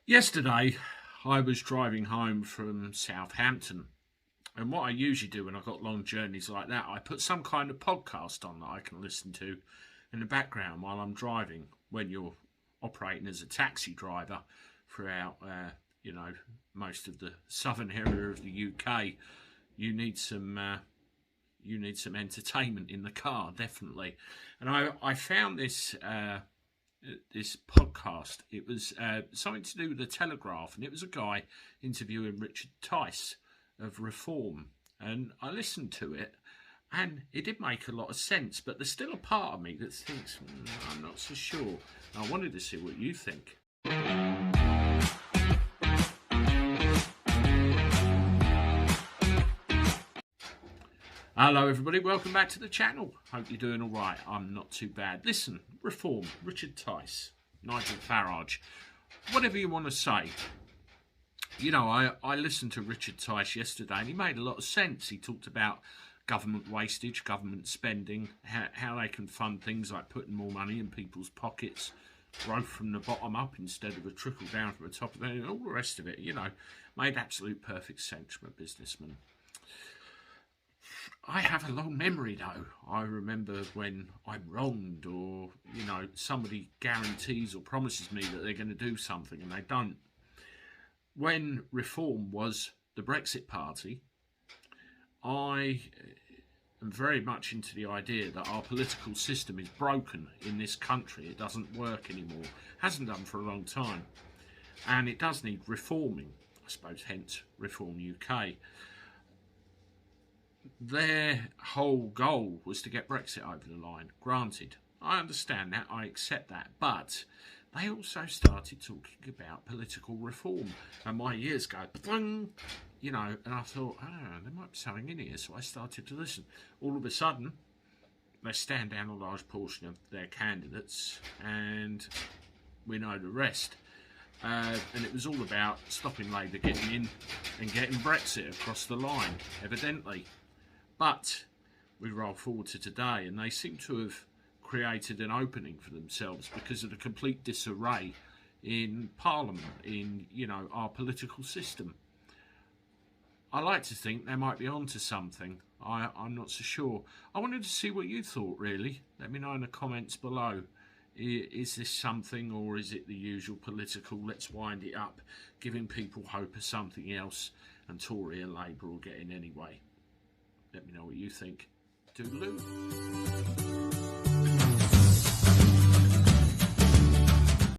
Yesterday, I was driving home from Southampton, and what I usually do when I've got long journeys like that, I put some kind of podcast on that I can listen to in the background while I'm driving. When you're operating as a taxi driver throughout, most of the southern area of the UK, you need some entertainment in the car, definitely. And I found this podcast. It was something to do with the Telegraph, and it was a guy interviewing Richard Tice of Reform. And I listened to it, and it did make a lot of sense, but there's still a part of me that thinks, I'm not so sure. I wanted to see what you think. Hello everybody, welcome back to the channel. Hope you're doing alright. I'm not too bad. Listen, Reform, Richard Tice, Nigel Farage, whatever you want to say. You know, I listened to Richard Tice yesterday and he made a lot of sense. He talked about government wastage, government spending, how they can fund things like putting more money in people's pockets, growth from the bottom up instead of a trickle down from the top of it, and all the rest of it, you know, made absolute perfect sense from a businessman. I have a long memory though. I remember when I'm wronged, or somebody guarantees or promises me that they're going to do something and they don't. When Reform was the Brexit Party, I am very much into the idea that our political system is broken in this country. It doesn't work anymore. Hasn't done for a long time, and it does need reforming. I suppose hence Reform UK. Their whole goal was to get Brexit over the line. Granted, I understand that, I accept that, but they also started talking about political reform, and my ears go, and I thought, there might be something in here, so I started to listen. All of a sudden, they stand down a large portion of their candidates, and we know the rest. And it was all about stopping Labour getting in and getting Brexit across the line, evidently. But we roll forward to today, and they seem to have created an opening for themselves because of the complete disarray in Parliament, in our political system. I like to think they might be onto something. I'm not so sure. I wanted to see what you thought, really. Let me know in the comments below. Is this something, or is it the usual political, let's wind it up, giving people hope of something else, and Tory and Labour will get in anyway? Let me know what you think. Toodaloo.